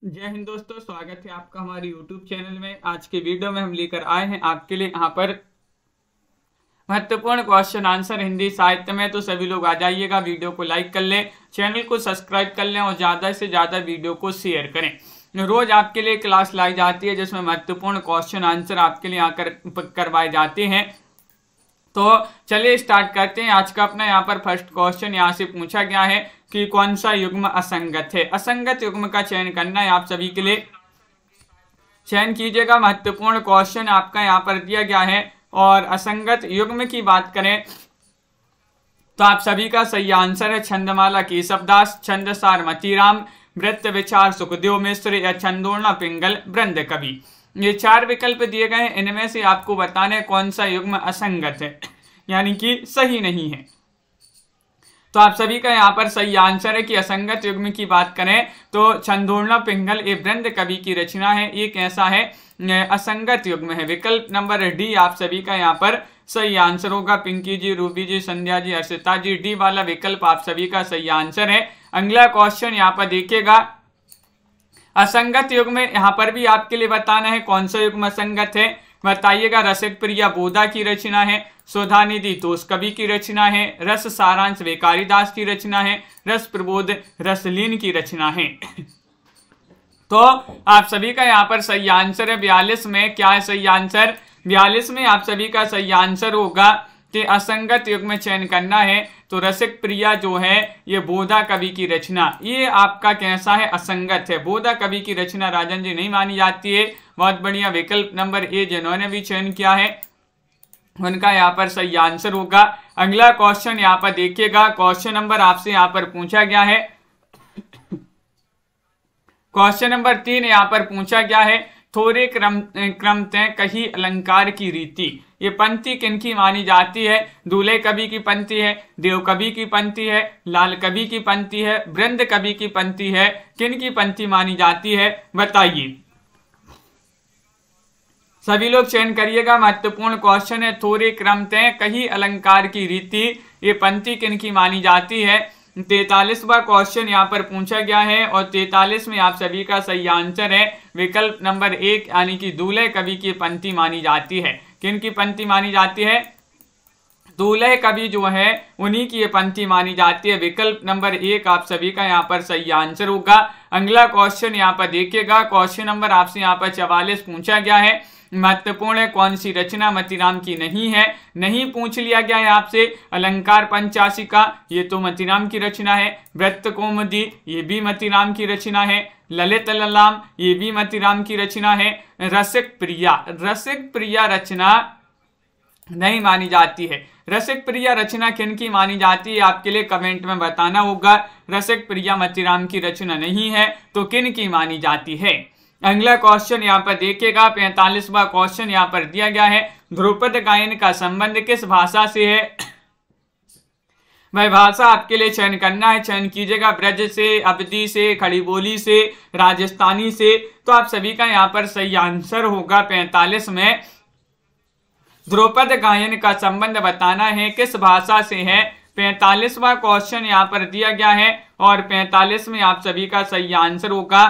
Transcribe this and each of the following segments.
जय हिंद दोस्तों, स्वागत है आपका हमारे YouTube चैनल में। आज के वीडियो में हम लेकर आए हैं आपके लिए यहाँ पर महत्वपूर्ण क्वेश्चन आंसर हिंदी साहित्य में। तो सभी लोग आ जाइएगा, वीडियो को लाइक कर लें, चैनल को सब्सक्राइब कर लें और ज़्यादा से ज़्यादा वीडियो को शेयर करें। रोज आपके लिए क्लास लाई जाती है जिसमें महत्वपूर्ण क्वेश्चन आंसर आपके लिए आकर करवाए जाते हैं। तो चलिए स्टार्ट करते हैं। आज का अपना यहाँ पर फर्स्ट क्वेश्चन यहाँ से पूछा गया है कि कौन सा युग्म असंगत है। असंगत युग्म का चयन करना है आप सभी के लिए। चयन कीजिएगा, महत्वपूर्ण क्वेश्चन आपका यहाँ पर दिया गया है। और असंगत युग्म की बात करें तो आप सभी का सही आंसर है छंदमाला केशवदास, छंदसार मतीराम, वृत्त विचार सुखदेव मिश्र या छंदोड़ना पिंगल वृंद कवि। ये चार विकल्प दिए गए हैं, इनमें से आपको बताना है कौन सा युग्म असंगत है, यानी कि सही नहीं है। तो आप सभी का यहाँ पर सही आंसर है कि असंगत युग्म की बात करें तो छंदोड़ना पिंगल ये वृंद कवि की रचना है। ये कैसा है? असंगत युग्म है। विकल्प नंबर डी आप सभी का यहाँ पर सही आंसर होगा। पिंकी जी, रूबी जी, संध्या जी, हर्षिता जी, डी वाला विकल्प आप सभी का सही आंसर है। अगला क्वेश्चन यहाँ पर देखिएगा। असंगत युग्म में यहाँ पर भी आपके लिए बताना है कौन सा युग्म असंगत है, बताइएगा। रसिक प्रिया बोधा की रचना है, सुधा निधि तोष कवि की रचना है, रस सारांश वेकारीदास की रचना है, रस प्रबोध रसलीन की रचना है। तो आप सभी का यहाँ पर सही आंसर है 42 में। क्या है सही आंसर? 42 में आप सभी का सही आंसर होगा कि असंगत युग्म में चयन करना है। तो रसिक प्रिया जो है ये बोधा कवि की रचना, ये आपका कैसा है? असंगत है। बोधा कवि की रचना राजन जी नहीं मानी जाती है। बहुत बढ़िया, विकल्प नंबर ए जिन्होंने भी चयन किया है उनका यहाँ पर सही आंसर होगा। अगला क्वेश्चन यहाँ पर देखिएगा। क्वेश्चन नंबर आपसे यहाँ पर पूछा गया है, क्वेश्चन नंबर 3 यहाँ पर पूछा गया है। थोड़े क्रमतः कही अलंकार की रीति, ये पंक्ति किनकी मानी जाती है? दूल्हे कवि की पंक्ति है, देव कवि की पंक्ति है, लाल कवि की पंक्ति है, वृंद कवि की पंक्ति है, किनकी पंक्ति मानी जाती है? बताइए। सभी लोग चयन करिएगा, महत्वपूर्ण क्वेश्चन है। थोड़े क्रमतः कही अलंकार की रीति, ये पंक्ति किनकी मानी जाती है? 43वां क्वेश्चन यहाँ पर पूछा गया है और 43 में आप सभी का सही आंसर है विकल्प नंबर 1, यानी कि दूल्हे कवि की पंक्ति मानी जाती है। किनकी पंक्ति मानी जाती है? दूल्हे कवि जो है उन्हीं की ये पंक्ति मानी जाती है। विकल्प नंबर 1 आप सभी का यहाँ पर सही आंसर होगा। अगला क्वेश्चन यहाँ पर देखिएगा। क्वेश्चन नंबर आपसे यहाँ पर 44 पूछा गया है। महत्वपूर्ण है, कौन सी रचना मतीराम की नहीं है? नहीं पूछ लिया गया है आपसे। अलंकार पंचाशिका, ये तो मतीराम की रचना है। वृत्त कौमुदी, ये भी मतीराम की रचना है। ललित ललाम, ये भी मतीराम की रचना है। रसिक प्रिया रचना नहीं मानी जाती है। रसिक प्रिया रचना किनकी मानी जाती है? आपके लिए कमेंट में बताना होगा। रसिक प्रिया मतीराम की रचना नहीं है तो किनकी मानी जाती है? अगला क्वेश्चन यहाँ पर देखिएगा। 45वां क्वेश्चन यहाँ पर दिया गया है। ध्रुपद गायन का संबंध किस भाषा से है? वह भाषा आपके लिए चयन करना है। चयन कीजिएगा, ब्रज से, अवधी से, खड़ी बोली से, राजस्थानी से। तो आप सभी का यहाँ पर सही आंसर होगा 45 में। ध्रुपद गायन का संबंध बताना है किस भाषा से है। 45वां क्वेश्चन यहाँ पर दिया गया है और 45 में आप सभी का सही आंसर होगा,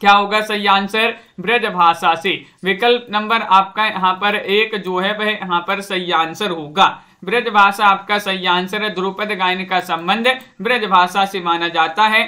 क्या होगा सही आंसर? ब्रज भाषा से। विकल्प नंबर आपका यहाँ पर 1 जो है वह यहाँ पर सही आंसर होगा। ब्रज भाषा आपका सही आंसर है। ध्रुपद गायन का संबंध ब्रज भाषा से माना जाता है।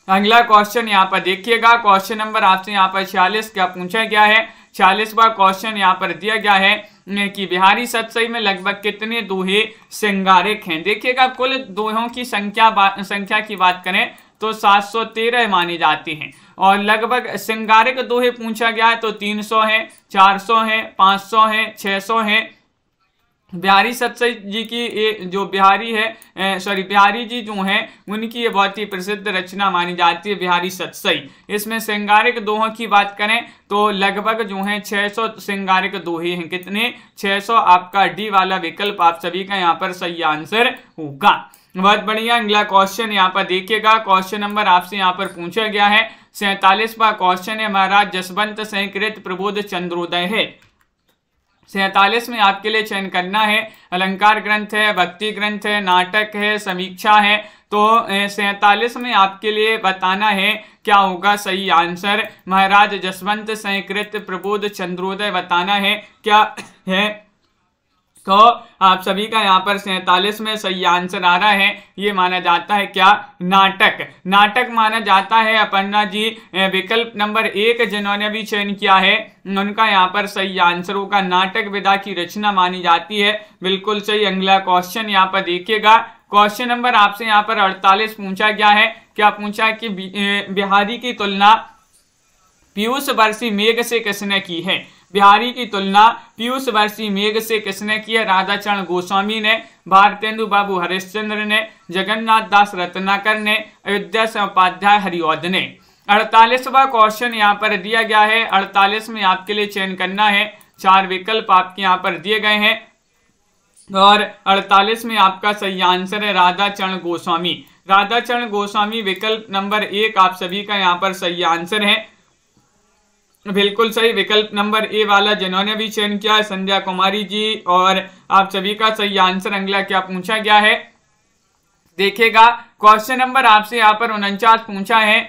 अगला क्वेश्चन यहाँ पर देखिएगा। क्वेश्चन नंबर आपसे यहाँ पर 46 क्या पूछा गया है? 46वां क्वेश्चन यहाँ पर दिया गया है कि बिहारी सतसई में लगभग कितने दोहे श्रृंगारिक हैं? देखिएगा, कुल दोहों की संख्या की बात करें तो 713 मानी जाती हैं और लगभग श्रृंगारिक दोहे पूछा गया है तो 300 है, 400 है, 500 है, 600 है। बिहारी सतसई जी की ये जो बिहारी जी जो हैं उनकी ये बहुत ही प्रसिद्ध रचना मानी जाती है बिहारी सतसई। इसमें श्रृंगारिक दोहों की बात करें तो लगभग जो है 600 श्रृंगारिक दोहे हैं। कितने? 600। आपका डी वाला विकल्प आप सभी का यहाँ पर सही आंसर होगा। बहुत बढ़िया। अगला क्वेश्चन यहाँ पर देखिएगा। क्वेश्चन नंबर आपसे यहाँ पर पूछा गया है 47वां क्वेश्चन है। महाराज जसवंत संकृत प्रबोध चंद्रोदय है। 47 में आपके लिए चयन करना है। अलंकार ग्रंथ है, भक्ति ग्रंथ है, नाटक है, समीक्षा है। तो 47 में आपके लिए बताना है क्या होगा सही आंसर। महाराज जसवंत सहकृत प्रबोध चंद्रोदय बताना है क्या है। तो आप सभी का यहाँ पर 47 में सही आंसर आ रहा है। ये माना जाता है क्या, नाटक। नाटक माना जाता है। अपर्णा जी विकल्प नंबर 1 जिन्होंने भी चयन किया है उनका यहाँ पर सही आंसर होगा नाटक विधा की रचना मानी जाती है। बिल्कुल सही। अगला क्वेश्चन यहाँ पर देखिएगा। क्वेश्चन नंबर आपसे यहाँ पर 48 पूछा गया है। क्या पूछा है कि बिहारी की तुलना पीयूष वर्षी मेघ से किसने की है। बिहारी की तुलना पीयूष वर्षी मेघ से किसने की है। राधाचरण गोस्वामी ने, भारतेंदु बाबू हरिश्चंद्र ने, जगन्नाथ दास रत्नाकर ने, अयोध्या से उपाध्याय हरिऔध ने। 48वां क्वेश्चन यहाँ पर दिया गया है। 48 में आपके लिए चयन करना है। 4 विकल्प आपके यहाँ पर दिए गए हैं और 48 में आपका सही आंसर है राधाचरण गोस्वामी। राधाचरण गोस्वामी विकल्प नंबर 1 आप सभी का यहाँ पर सही आंसर है। बिल्कुल सही। विकल्प नंबर ए वाला जिन्होंने भी चयन किया है संध्या कुमारी जी, और आप सभी का सही आंसर। अगला क्या पूछा गया है देखिएगा। क्वेश्चन नंबर आपसे यहाँ पर 49 पूछा है।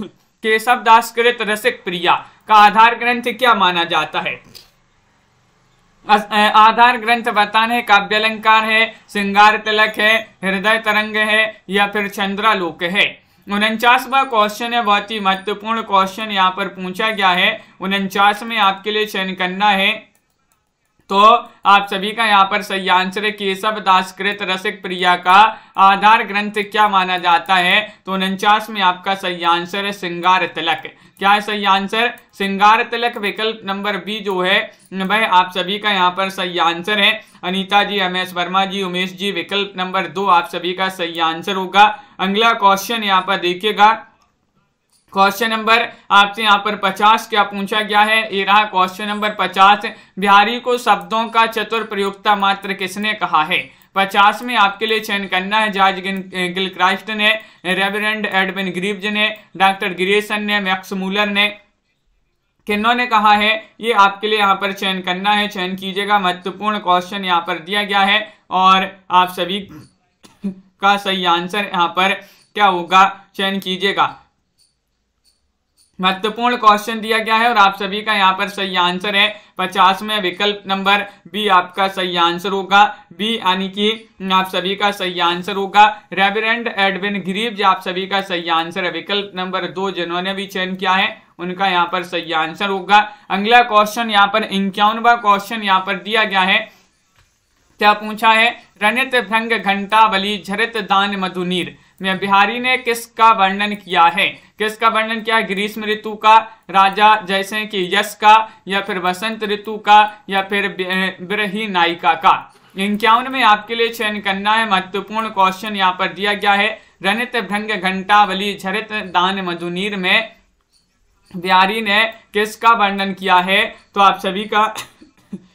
केशव दास कृत रसिक प्रिया का आधार ग्रंथ क्या माना जाता है। आधार ग्रंथ बताना है काव्यालंकार है, श्रृंगार तिलक है, हृदय तरंग है या फिर चंद्रालोक है। 49वां क्वेश्चन है, बहुत ही महत्वपूर्ण क्वेश्चन यहाँ पर पूछा गया है। 49 में आपके लिए चयन करना है। तो आप सभी का यहाँ पर सही आंसर है केशव दास कृत रसिक प्रिया का आधार ग्रंथ क्या माना जाता है। तो 49 में आपका सही आंसर है श्रृंगार तिलक। क्या है सही आंसर, श्रृंगार तिलक। विकल्प नंबर बी जो है वह आप सभी का यहाँ पर सही आंसर है। अनीता जी, एमएस वर्मा जी, उमेश जी, विकल्प नंबर 2 आप सभी का सही आंसर होगा। अगला क्वेश्चन यहाँ पर देखिएगा। क्वेश्चन नंबर आपसे यहाँ पर 50 क्या पूछा गया है। ये रहा क्वेश्चन नंबर 50। बिहारी को शब्दों का चतुर प्रयोक्ता मात्र किसने कहा है। 50 में आपके लिए चयन करना है। जॉर्ज गिलक्राइस्ट ने, रेवरेंड एडविन ग्रीव्स ने, डॉक्टर गिरेसन ने, मैक्स मूलर ने, किन्होंने कहा है ये आपके लिए यहाँ पर चयन करना है। चयन कीजिएगा। महत्वपूर्ण क्वेश्चन यहाँ पर दिया गया है और आप सभी का सही आंसर यहाँ पर क्या होगा, चयन कीजिएगा। महत्वपूर्ण क्वेश्चन दिया गया है और आप सभी का यहाँ पर सही आंसर है 50 में विकल्प नंबर बी आपका सही आंसर होगा। बी यानी कि आप सभी का सही आंसर होगा। रेवरेंड एडविन ग्रीव्स आप सभी का सही आंसर है। विकल्प नंबर 2 जिन्होंने भी चयन किया है उनका यहाँ पर सही आंसर होगा। अगला क्वेश्चन यहाँ पर 51वां क्वेश्चन यहाँ पर दिया गया है। क्या पूछा है, रनित भृंग घंटा बलि झरित दान मधुनीर में बिहारी ने किसका वर्णन किया है। किसका वर्णन किया है, ग्रीष्म ऋतु का, राजा जैसे कि यश का, या फिर वसंत ऋतु का, या फिर बिरही नायिका का। 51 में आपके लिए चयन करना है। महत्वपूर्ण क्वेश्चन यहाँ पर दिया गया है। रनित भृंग घंटा बलि झरित दान मधुनीर में बिहारी ने किसका वर्णन किया है। तो आप सभी का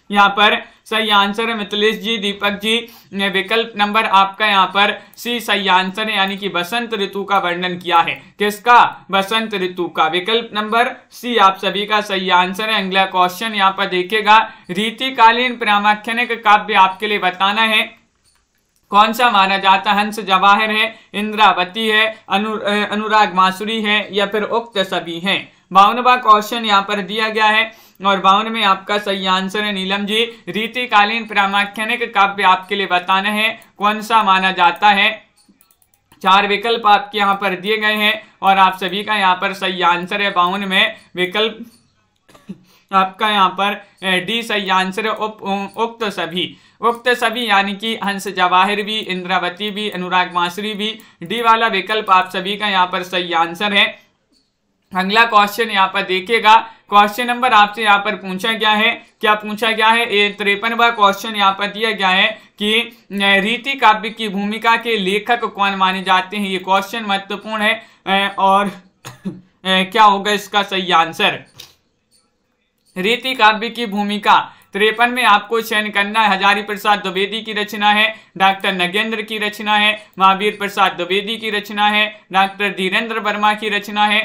यहाँ पर सही आंसर है मिथिलेश जी, दीपक जी। विकल्प नंबर आपका यहाँ पर सी सही आंसर है, यानी कि बसंत ऋतु का वर्णन किया है। किसका, बसंत ऋतु का। विकल्प नंबर सी आप सभी का सही आंसर है। अगला क्वेश्चन यहाँ पर देखिएगा। रीतिकालीन प्रामाख्यानिक काव्य आपके लिए बताना है। कौन सा माना जाता है, हंस जवाहर है, इंद्रावती है, अनुराग मासुरी है, या फिर उक्त सभी हैं। 52वां क्वेश्चन यहाँ पर दिया गया है और 52 में आपका सही आंसर है नीलम जी। रीतिकालीन प्रामाख्यानिक काव्य आपके लिए बताना है कौन सा माना जाता है। 4 विकल्प आपके यहाँ पर दिए गए हैं और आप सभी का यहाँ पर सही आंसर है 52 में विकल्प आपका यहाँ पर डी सही आंसर है उक्त सभी। उक्त सभी यानी कि हंस जवाहिर भी, इंद्रावती भी, अनुराग मासुरी भी। डी वाला विकल्प आप सभी का यहाँ पर सही आंसर है। अगला क्वेश्चन यहाँ पर देखिएगा। क्वेश्चन नंबर आपसे यहाँ पर पूछा गया है। क्या पूछा गया है, 53वां क्वेश्चन यहाँ पर दिया गया है कि रीति काव्य की भूमिका के लेखक कौन माने जाते हैं। ये क्वेश्चन महत्वपूर्ण है और क्या होगा इसका सही आंसर। रीति काव्य की भूमिका 53 में आपको चयन करना है। हजारी प्रसाद द्विवेदी की रचना है, डॉक्टर नगेंद्र की रचना है, महावीर प्रसाद द्विवेदी की रचना है, डॉक्टर धीरेन्द्र वर्मा की रचना है।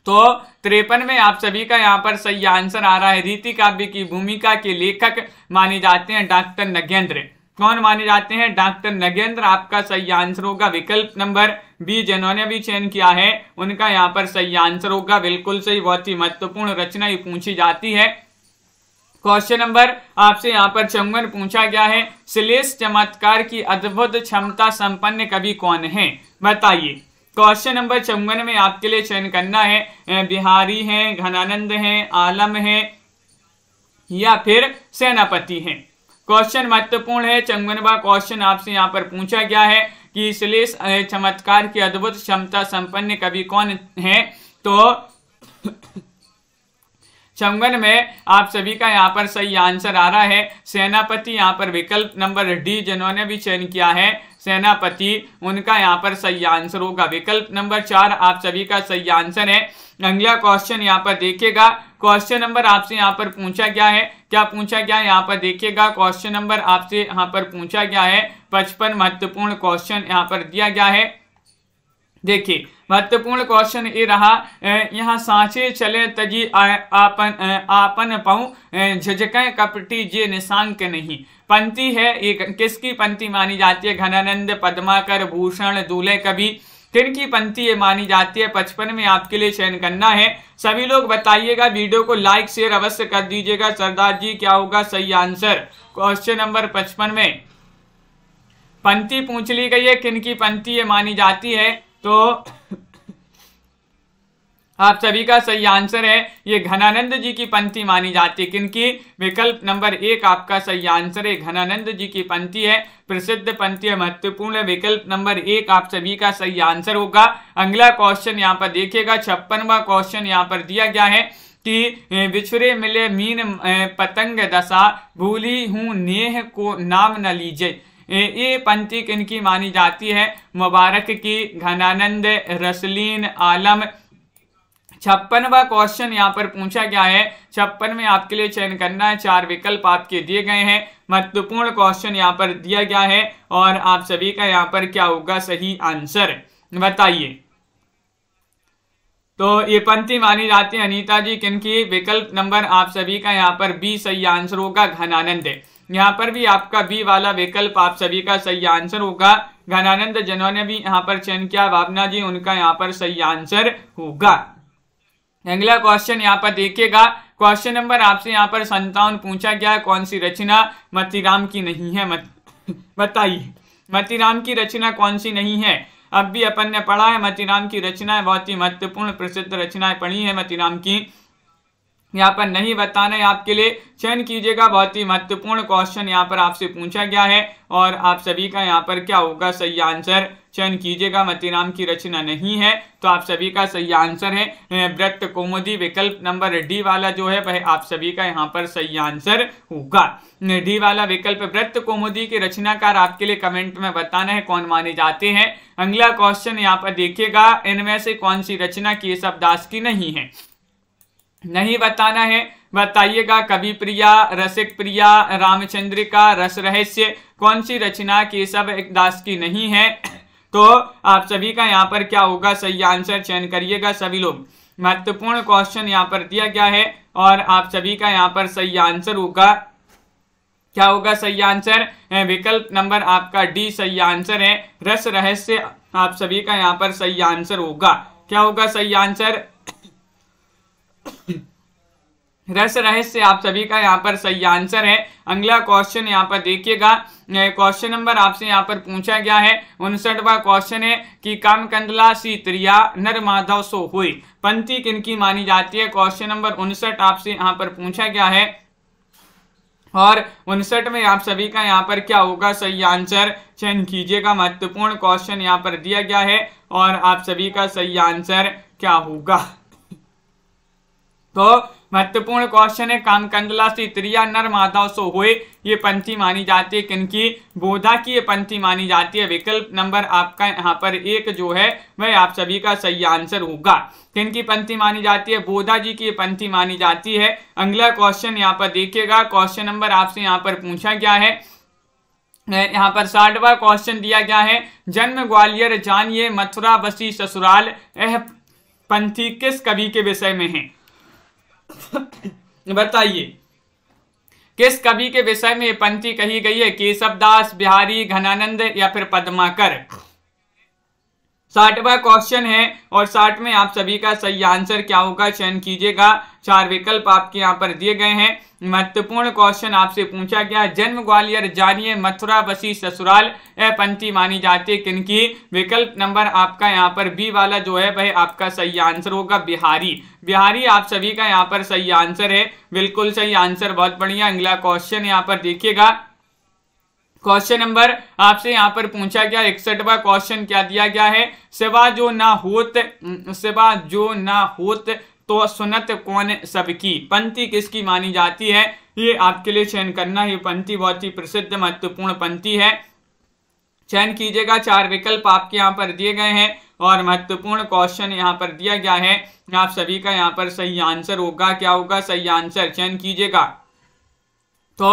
तो 53 में आप सभी का यहाँ पर सही आंसर आ रहा है। रीति काव्य की भूमिका के लेखक माने जाते हैं डॉक्टर नगेंद्र। कौन माने जाते हैं? डॉक्टर नगेंद्र आपका सही आंसर होगा विकल्प नंबर बी। जिन्होंने भी चयन किया है उनका यहाँ पर सही आंसर होगा, बिल्कुल सही। बहुत ही महत्वपूर्ण रचना ये पूछी जाती है। क्वेश्चन नंबर आपसे यहाँ पर 54 पूछा गया है, श्लेष चमत्कार की अद्भुत क्षमता संपन्न कवि कौन है? बताइए। क्वेश्चन नंबर 54 में आपके लिए चयन करना है बिहारी है, घनानंद है, आलम है या फिर सेनापति है। क्वेश्चन महत्वपूर्ण है। 54वां क्वेश्चन आपसे यहाँ पर पूछा गया है कि श्लेष चमत्कार की अद्भुत क्षमता संपन्न कवि कौन है? तो 54 में आप सभी का यहाँ पर सही आंसर आ रहा है सेनापति। यहाँ पर विकल्प नंबर डी जिन्होंने भी चयन किया है सेनापति, उनका यहाँ पर सही आंसर होगा। विकल्प नंबर 4 आप सभी का सही आंसर है। अगला क्वेश्चन यहाँ पर देखिएगा। क्वेश्चन नंबर आपसे यहाँ पर पूछा गया है, क्या पूछा गया है यहाँ पर देखिएगा। क्वेश्चन नंबर आपसे यहाँ पर पूछा गया है 55 महत्वपूर्ण क्वेश्चन यहाँ पर दिया गया है। देखिए महत्वपूर्ण क्वेश्चन ये रहा, यहाँ सांचे चले तजी आपन पाऊं झिझकें कपटी जे निशांक नहीं। पंक्ति है ये किसकी पंक्ति मानी जाती है? घनानंद, पद्माकर, भूषण, दूल्हे कवि, किनकी पंक्ति ये मानी जाती है? 55 में आपके लिए चयन करना है। सभी लोग बताइएगा, वीडियो को लाइक शेयर अवश्य कर दीजिएगा। सरदार जी क्या होगा सही आंसर? क्वेश्चन नंबर 55 में पंक्ति पूछ ली गई है, किनकी पंक्ति ये मानी जाती है? तो आप सभी का सही आंसर है ये घनानंद जी की पंक्ति मानी जाती है। किनकी? विकल्प नंबर 1 आपका सही आंसर है, घनानंद जी की पंक्ति है, प्रसिद्ध पंक्ति है, महत्वपूर्ण है। विकल्प नंबर 1 आप सभी का सही आंसर होगा। अगला क्वेश्चन यहाँ पर देखिएगा। 56वां क्वेश्चन यहाँ पर दिया गया है कि बिछुरे मिले मीन पतंग दशा, भूली हूं नेह को नाम न लीजिए। ये पंक्ति किनकी मानी जाती है? मुबारक की, घनानंद, रसलीन, आलम। 56वां क्वेश्चन यहाँ पर पूछा गया है। 56 में आपके लिए चयन करना है, 4 विकल्प आपके दिए गए हैं। महत्वपूर्ण क्वेश्चन यहाँ पर दिया गया है और आप सभी का यहाँ पर क्या होगा सही आंसर? बताइए। तो ये पंक्ति मानी जाती है अनीता जी किनकी? विकल्प नंबर आप सभी का यहाँ पर बी सही आंसर होगा, घनानंद। यहाँ पर भी आपका बी वाला विकल्प आप सभी का सही आंसर होगा, घनानंद। जिन्होंने भी यहाँ पर चयन किया भावना जी, उनका यहाँ पर सही आंसर होगा। अगला क्वेश्चन यहाँ पर देखिएगा। क्वेश्चन नंबर आपसे यहाँ पर 57 पूछा गया है, कौन सी रचना मतीराम की नहीं है? बताइए, मतीराम की रचना कौन सी नहीं है? अब भी अपन ने पढ़ा है मतीराम की रचनाएं, बहुत ही महत्वपूर्ण प्रसिद्ध रचनाएं पढ़ी है मतीराम की। यहाँ पर नहीं बताना है आपके लिए, चयन कीजिएगा। बहुत ही महत्वपूर्ण क्वेश्चन यहाँ पर आपसे पूछा गया है और आप सभी का यहाँ पर क्या होगा सही आंसर? चयन कीजिएगा। मतीराम की रचना नहीं है तो आप सभी का सही आंसर है व्रत कौमुदी। विकल्प नंबर डी वाला जो है वह आप सभी का यहाँ पर सही आंसर होगा। डी वाला विकल्प व्रत कौमुदी के रचनाकार आपके लिए कमेंट में बताना है कौन माने जाते हैं। अगला क्वेश्चन यहाँ पर देखिएगा, इनमें से कौन सी रचना केशव दास की नहीं है? नहीं बताना है, बताइएगा। कवि प्रिया, रसिक प्रिया, रामचंद्रिका, रस रहस्य, कौन सी रचना केशव दास की नहीं है? तो आप सभी का यहाँ पर क्या होगा सही आंसर? चयन करिएगा सभी लोग। महत्वपूर्ण क्वेश्चन यहाँ पर दिया गया है और आप सभी का यहाँ पर सही आंसर होगा, क्या होगा सही आंसर? विकल्प नंबर आपका डी सही आंसर है, रस रहस्य। आप सभी का यहाँ पर सही आंसर होगा, क्या होगा सही आंसर? रस रहस्य आप सभी का यहाँ पर सही आंसर है। अगला क्वेश्चन यहाँ पर देखिएगा। क्वेश्चन नंबर आपसे यहाँ पर पूछा गया है 59वां क्वेश्चन है कि काम कंदला सी त्रिया नर माधव सो हुई। पंक्ति किनकी मानी जाती है? क्वेश्चन नंबर 59 आपसे यहाँ पर पूछा गया है और 59 में आप सभी का यहाँ पर क्या होगा सही आंसर? चयन कीजिएगा। महत्वपूर्ण क्वेश्चन यहाँ पर दिया गया है और आप सभी का सही आंसर क्या होगा? तो महत्वपूर्ण क्वेश्चन है, काम कंदला सी त्रिया नर माधव सो हुए। ये पंक्ति मानी जाती है किनकी? बोधा की ये पंक्ति मानी जाती है। विकल्प नंबर आपका यहाँ पर 1 जो है वह आप सभी का सही आंसर होगा। किनकी पंक्ति मानी जाती है? बोधा जी की ये पंक्ति मानी जाती है। अगला क्वेश्चन यहाँ पर देखिएगा। क्वेश्चन नंबर आपसे यहाँ पर पूछा गया है, यहाँ पर 60वां क्वेश्चन दिया गया है, जन्म ग्वालियर जानिए मथुरा बसी ससुराल। यह पंक्ति किस कवि के विषय में है? बताइए। किस कवि के विषय में ये पंक्ति कही गई है? केशवदास, बिहारी, घनानंद या फिर पद्माकर। 60वां क्वेश्चन है और 60 में आप सभी का सही आंसर क्या होगा चयन कीजिएगा। 4 विकल्प आपके यहाँ पर दिए गए हैं। महत्वपूर्ण क्वेश्चन आपसे पूछा गया, जन्म ग्वालियर जानिए मथुरा बसी ससुराल, यह पंक्ति मानी जाती है किनकी? विकल्प नंबर आपका यहाँ पर बी वाला जो है वह आपका सही आंसर होगा बिहारी। बिहारी आप सभी का यहाँ पर सही आंसर है, बिल्कुल सही आंसर, बहुत बढ़िया। अगला क्वेश्चन यहाँ पर देखिएगा, क्वेश्चन नंबर आपसे यहाँ पर पूछा गया 61वां क्वेश्चन क्या दिया गया है? सिवा जो ना होत तो सुनत कौन सबकी, पंक्ति किसकी मानी जाती है? ये आपके लिए चयन करना है। पंक्ति बहुत ही प्रसिद्ध महत्वपूर्ण पंक्ति है, चयन कीजिएगा। 4 विकल्प आपके यहाँ पर दिए गए हैं और महत्वपूर्ण क्वेश्चन यहाँ पर दिया गया है। आप सभी का यहाँ पर सही आंसर होगा, क्या होगा सही आंसर, चयन कीजिएगा। तो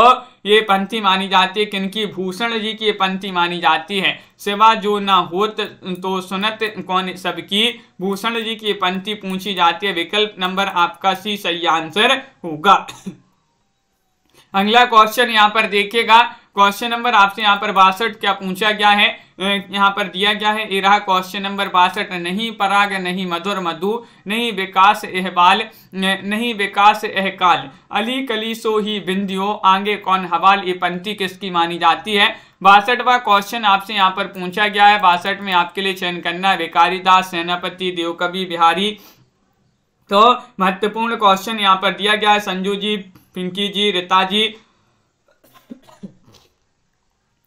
ये पंक्ति मानी जाती है किनकी? भूषण जी की ये पंक्ति मानी जाती है। सिवा जो ना होत तो सुनत कौन सबकी, भूषण जी की पंक्ति पूछी जाती है। विकल्प नंबर आपका सी सही आंसर होगा। अगला क्वेश्चन यहाँ पर देखिएगा, क्वेश्चन नंबर आपसे यहाँ पर 62 क्या पूछा गया है? यहाँ पर दिया गया है, ये रहा क्वेश्चन नंबर 62। नहीं पराग नहीं मधुर मधु, नहीं विकास एहबाल, नहीं विकास एहकाल, अली कली सो ही बिंदियो, आगे कौन हवाल, ये पंक्ति किसकी मानी जाती है? 62वां क्वेश्चन आपसे यहाँ पर पूछा गया है। 62 में आपके लिए चयन करना है भिखारी दास, सेनापति, देवकवि, बिहारी। तो महत्वपूर्ण क्वेश्चन यहाँ पर दिया गया है, संजू जी, पिंकी जी, रीता जी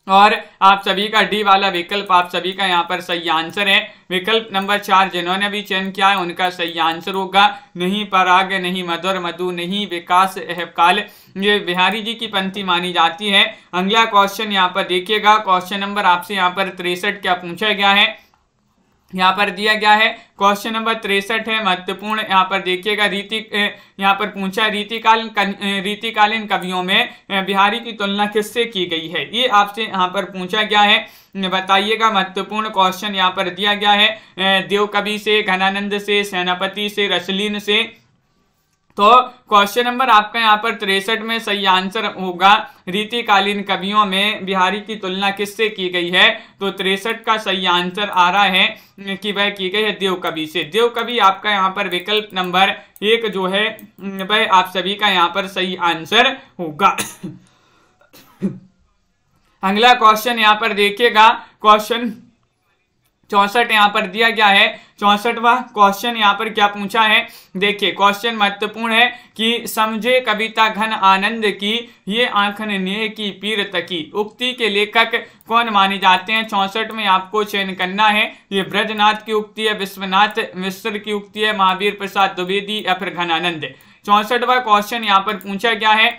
और आप सभी का डी वाला विकल्प आप सभी का यहाँ पर सही आंसर है। विकल्प नंबर 4 जिन्होंने भी चयन किया है उनका सही आंसर होगा नहीं पराग, नहीं मधुर मधु, नहीं विकास एहकाल, ये बिहारी जी की पंक्ति मानी जाती है। अगला क्वेश्चन यहाँ पर देखिएगा, क्वेश्चन नंबर आपसे यहाँ पर 63 क्या पूछा गया है? यहाँ पर दिया गया है क्वेश्चन नंबर 63 है, महत्वपूर्ण। यहाँ पर देखिएगा यहाँ पर पूछा रीतिकालीन कवियों में बिहारी की तुलना किससे की गई है? ये आपसे यहाँ पर पूछा गया है, बताइएगा। महत्वपूर्ण क्वेश्चन यहाँ पर दिया गया है देवकवि से, घनानंद से, सेनापति से, रसलीन से। तो क्वेश्चन नंबर आपका यहाँ पर 63 में सही आंसर होगा रीतिकालीन कवियों में बिहारी की तुलना किससे की गई है? तो 63 का सही आंसर आ रहा है कि वह की गई है देवकवि से। देवकवि आपका यहाँ पर विकल्प नंबर 1 जो है वह आप सभी का यहाँ पर सही आंसर होगा। अगला क्वेश्चन यहाँ पर देखिएगा, क्वेश्चन 64 यहाँ पर दिया गया है। 64वां क्वेश्चन यहाँ पर क्या पूछा है? देखिए क्वेश्चन महत्वपूर्ण है कि समझे कविता घन आनंद की, ये आंखन नेह की पीर तकी, उक्ति के लेखक कौन माने जाते हैं? 64 में आपको चयन करना है। ये ब्रजनाथ की उक्ति है, विश्वनाथ मिश्र की उक्ति है, महावीर प्रसाद द्विवेदी या फिर घनानंद। 64वां क्वेश्चन यहाँ पर पूछा गया है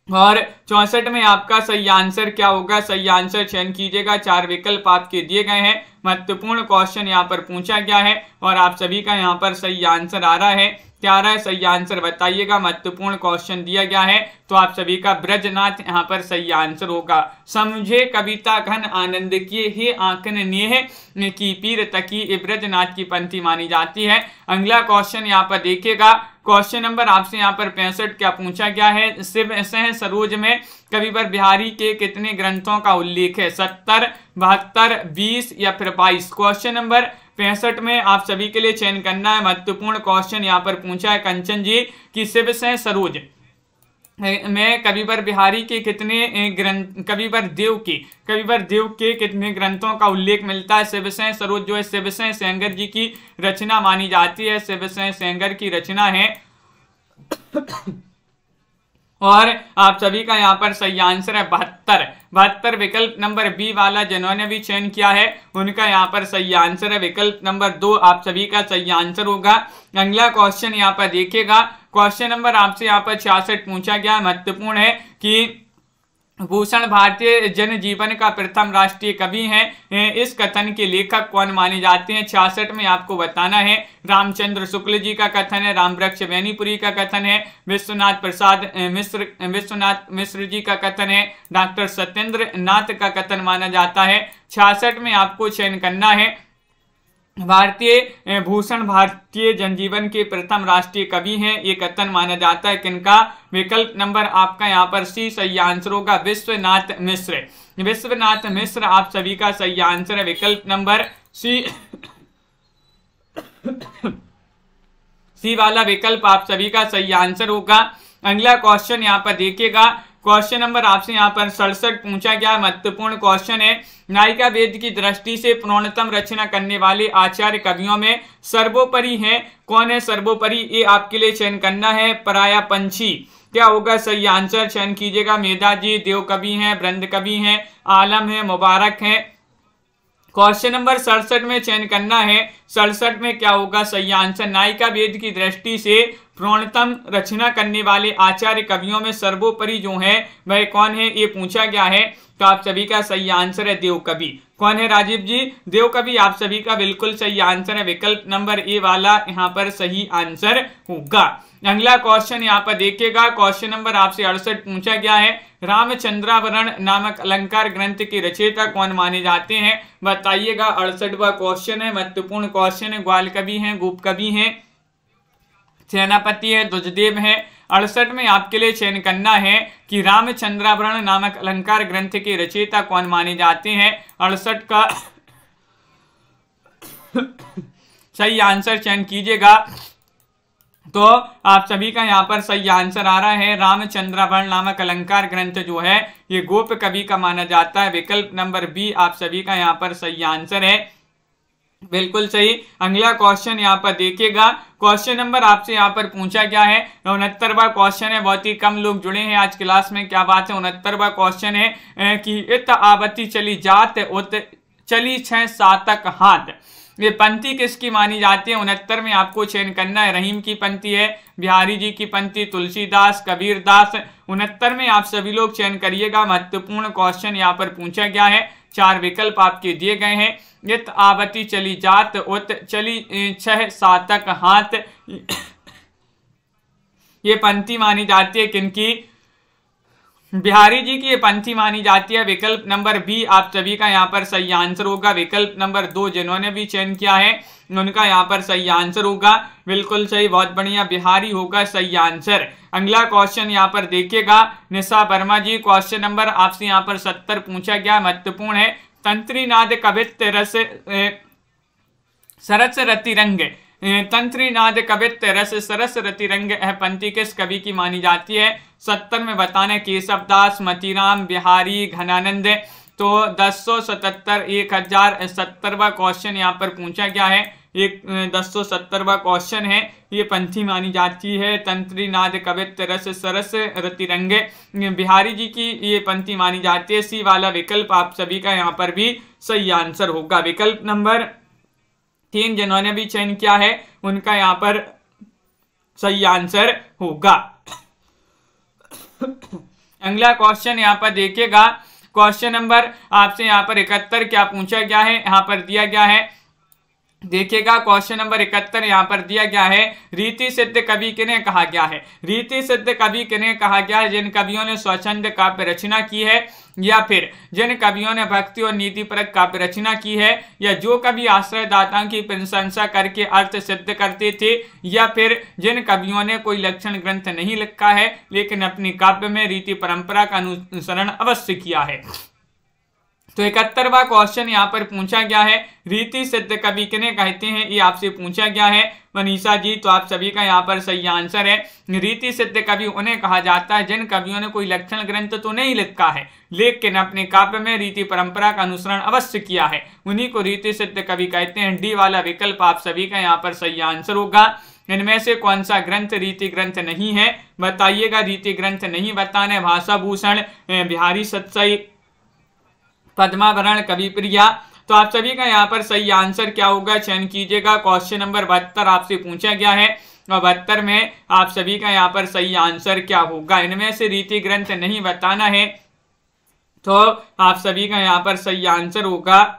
और 64 में आपका सही आंसर क्या होगा? सही आंसर चयन कीजिएगा। 4 विकल्प आपके दिए गए हैं। महत्वपूर्ण क्वेश्चन यहाँ पर पूछा गया है और आप सभी का यहाँ पर सही आंसर आ रहा है। क्या आ रहा है सही आंसर बताइएगा। महत्वपूर्ण क्वेश्चन दिया गया है तो आप सभी का ब्रजनाथ यहाँ पर सही आंसर होगा। समझे कविता घन आनंद की, हे आंखन नेह की पीर तकी, ये ब्रजनाथ की पंक्ति मानी जाती है। अगला क्वेश्चन यहाँ पर देखिएगा, क्वेश्चन नंबर आपसे यहाँ पर 65 क्या पूछा गया है? शिव सह सरोज में कविवर बिहारी के कितने ग्रंथों का उल्लेख है? 70, 72, 20 या फिर 22। क्वेश्चन नंबर 65 में आप सभी के लिए चयन करना है। महत्वपूर्ण क्वेश्चन यहाँ पर पूछा है कंचन जी कि शिव सह सरोज में कविवर बिहारी के कितने ग्रंथ, कविवर देव के कितने ग्रंथों का उल्लेख मिलता है? शिव सह सरोज जो है शिव सह सेंगर जी की रचना मानी जाती है। शिव सह सेंगर की रचना है और आप सभी का यहाँ पर सही आंसर है 72 विकल्प नंबर बी वाला जिन्होंने भी चयन किया है उनका यहाँ पर सही आंसर है। विकल्प नंबर 2 आप सभी का सही आंसर होगा। अगला क्वेश्चन यहाँ पर देखिएगा, क्वेश्चन नंबर आपसे यहाँ पर 66 पूछा गया। महत्वपूर्ण है कि भूषण भारतीय जनजीवन का प्रथम राष्ट्रीय कवि हैं। इस कथन के लेखक कौन माने जाते हैं? 66 में आपको बताना है। रामचंद्र शुक्ल जी का कथन है, रामवृक्ष बेनीपुरी का कथन है, विश्वनाथ मिश्र जी का कथन है, डॉक्टर सत्येंद्र नाथ का कथन माना जाता है। 66 में आपको चयन करना है। भारतीय भूषण भारतीय जनजीवन के प्रथम राष्ट्रीय कवि हैं, ये कथन माना जाता है किनका? विकल्प नंबर आपका यहाँ पर सी सही आंसर होगा, विश्वनाथ मिश्र। विश्वनाथ मिश्र आप सभी का सही आंसर है, विकल्प नंबर सी सी वाला विकल्प आप सभी का सही आंसर होगा। अगला क्वेश्चन यहाँ पर देखिएगा, क्वेश्चन नंबर आपसे यहाँ पर 67 पूछा गया, महत्वपूर्ण क्वेश्चन है। नायिका वेद की दृष्टि से पूर्णतम रचना करने वाले आचार्य कवियों में सर्वोपरि हैं, कौन है सर्वोपरि? ये आपके लिए चयन करना है, पराया पंछी। क्या होगा सही आंसर? चयन कीजिएगा। मेधा जी देव कवि हैं, ब्रंद कवि हैं, आलम है, मुबारक है। क्वेश्चन नंबर 67 में चयन करना है, 67 में क्या होगा सही आंसर? नायिका वेद की दृष्टि से पूर्णतम रचना करने वाले आचार्य कवियों में सर्वोपरि जो है वह कौन है, ये पूछा गया है। तो आप सभी का सही आंसर है देव कवि। कौन है राजीव जी? देव कवि आप सभी का बिल्कुल सही आंसर है, विकल्प नंबर ए वाला यहाँ पर सही आंसर होगा। अगला क्वेश्चन यहाँ पर देखिएगा, क्वेश्चन नंबर आपसे 68 पूछा गया है। रामचंद्रावरण नामक अलंकार ग्रंथ के रचयिता कौन माने जाते हैं? बताइएगा। 68वां क्वेश्चन है, महत्वपूर्ण क्वेश्चन है। ग्वाल कवि हैं, गोप कवि हैं, सेनापति है, दुजदेव है। 68 में आपके लिए चयन करना है कि रामचंद्रावरण नामक अलंकार ग्रंथ के रचयिता कौन माने जाते हैं। 68 का सही आंसर चयन कीजिएगा। तो आप सभी का यहाँ पर सही आंसर आ रहा है, रामचंद्रावरण नामक अलंकार ग्रंथ जो है ये गोप कवि का माना जाता है, विकल्प नंबर बी आप सभी का यहाँ पर सही आंसर है, बिल्कुल सही। अगला क्वेश्चन यहाँ पर देखिएगा, क्वेश्चन नंबर आपसे यहाँ पर पूछा गया है 69वां क्वेश्चन है। बहुत ही कम लोग जुड़े हैं आज क्लास में, क्या बात है। 69वां क्वेश्चन है कि इत आवती चली जात उत चली 6 सातक हाथ, ये पंक्ति किसकी मानी जाती है? 69 में आपको चयन करना है। रहीम की पंक्ति है, बिहारी जी की पंक्ति, तुलसीदास, कबीरदास। 69 में आप सभी लोग चयन करिएगा। महत्वपूर्ण क्वेश्चन यहाँ पर पूछा गया है, 4 विकल्प आपके दिए गए हैं। इत आवती चली जात उत चली 6 सातक हाथ, ये पंक्ति मानी जाती है किनकी? बिहारी जी की ये पंक्ति मानी जाती है, विकल्प नंबर बी आप सभी का यहाँ पर सही आंसर होगा। विकल्प नंबर 2 जिन्होंने भी चयन किया है उनका यहाँ पर सही आंसर होगा, बिल्कुल सही, बहुत बढ़िया, बिहारी होगा सही आंसर। अगला क्वेश्चन यहाँ पर देखिएगा, निशा वर्मा जी, क्वेश्चन नंबर आपसे यहाँ पर 70 पूछा गया, महत्वपूर्ण है। तंत्रीनाद कवित्व रस सरस रति रंग, तंत्रीनाद कवित्व रस सरस रति रंग पंक्ति किस कवि की मानी जाती है? 70 में बताने केशवदास, मतीराम, बिहारी, घनानंद। तो 1077 1070वां क्वेश्चन यहाँ पर पूछा गया है, एक 1070वां क्वेश्चन है, ये पंक्ति मानी जाती है तंत्रीनाद कवित्व रस सरस रति रंग, बिहारी जी की ये पंक्ति मानी जाती है। सी वाला विकल्प आप सभी का यहाँ पर भी सही आंसर होगा, विकल्प नंबर 3 जिन्होंने भी चयन किया है उनका यहाँ पर सही आंसर होगा। अगला क्वेश्चन यहाँ पर देखिएगा, क्वेश्चन नंबर आपसे यहाँ पर 71 क्या पूछा गया है, यहाँ पर दिया गया है, देखिएगा क्वेश्चन नंबर 71 यहाँ पर दिया गया है। रीति सिद्ध कवि किन्हें कहा गया है? रीति सिद्ध कवि किन्हें कहा गया है? जिन कवियों ने स्वच्छंद काव्य रचना की है, या फिर जिन कवियों ने भक्ति और नीतिपरक काव्य रचना की है, या जो कवि आश्रयदाताओं की प्रशंसा करके अर्थ सिद्ध करते थे, या फिर जिन कवियों ने कोई लक्षण ग्रंथ नहीं लिखा है लेकिन अपनी काव्य में रीति परंपरा का अनुसरण अवश्य किया है। तो 71वां क्वेश्चन यहाँ पर पूछा गया है, रीति सिद्ध कवि किन्हें कहते हैं, ये आपसे पूछा गया है मनीषा जी। तो आप सभी का यहाँ पर सही आंसर है, रीति सिद्ध कवि उन्हें कहा जाता है जिन कवियों ने कोई लक्षण ग्रंथ तो नहीं लिखा है लेकिन अपने काव्य में रीति परंपरा का अनुसरण अवश्य किया है, उन्हीं को रीति सिद्ध कवि कहते हैं। डी वाला विकल्प आप सभी का यहाँ पर सही आंसर होगा। इनमें से कौन सा ग्रंथ रीति ग्रंथ नहीं है, बताइएगा। रीति ग्रंथ नहीं बताना है, भाषा भूषण, बिहारी सतसई, पद्मावरण, कवि प्रिया। तो आप सभी का यहाँ पर सही आंसर क्या होगा, चयन कीजिएगा। क्वेश्चन नंबर 72 आपसे पूछा गया है और 72 में आप सभी का यहाँ पर सही आंसर क्या होगा? इनमें से रीति ग्रंथ नहीं बताना है, तो आप सभी का यहाँ पर सही आंसर होगा।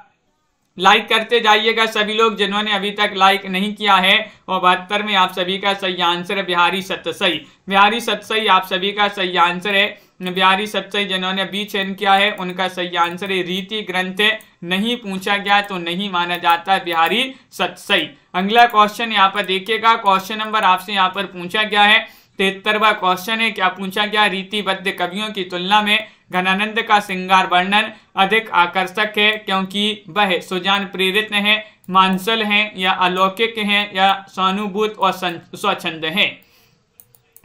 लाइक करते जाइएगा सभी लोग जिन्होंने अभी तक लाइक नहीं किया है। और 72 में आप सभी का सही आंसर है बिहारी सतसई। बिहारी सतसई आप सभी का सही आंसर है। बिहारी सतसई जिन्होंने बी चयन किया है उनका सही आंसर है रीति ग्रंथ नहीं पूछा गया तो नहीं माना जाता है बिहारी सतसई। अगला क्वेश्चन यहाँ पर देखिएगा, क्वेश्चन नंबर आपसे यहाँ पर पूछा गया है 73वां क्वेश्चन है। क्या पूछा गया, रीतिबद्ध कवियों की तुलना में घनानंद का श्रृंगार वर्णन अधिक आकर्षक है क्योंकि वह सुजान प्रेरित है, मानसल हैं या अलौकिक हैं या स्वानुभूत और स्वच्छंद हैं।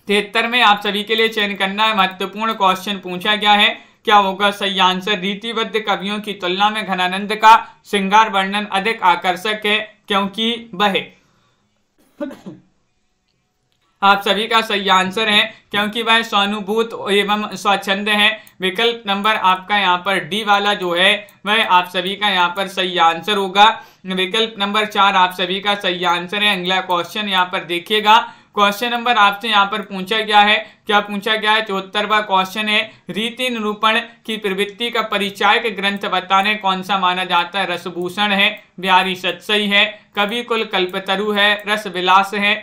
73 में आप सभी के लिए चयन करना है, महत्वपूर्ण क्वेश्चन पूछा गया है। क्या होगा सही आंसर, रीतिबद्ध कवियों की तुलना में घनानंद का श्रृंगार वर्णन अधिक आकर्षक है क्योंकि वह आप सभी का सही आंसर है क्योंकि वह स्वानुभूत एवं स्वच्छंद है। विकल्प नंबर आपका यहाँ पर डी वाला जो है वह आप सभी का यहाँ पर सही आंसर होगा। विकल्प नंबर 4 आप सभी का सही आंसर है। अगला क्वेश्चन यहाँ पर देखिएगा, क्वेश्चन नंबर आपसे यहाँ पर पूछा गया है। क्या पूछा गया है, 74वां क्वेश्चन है, रीति निरूपण की प्रवृत्ति का परिचायक ग्रंथ बताने कौन सा माना जाता है। रसभूषण है, बिहारी सतसई है, कवि कुल कल्पतरु है, रस विलास है।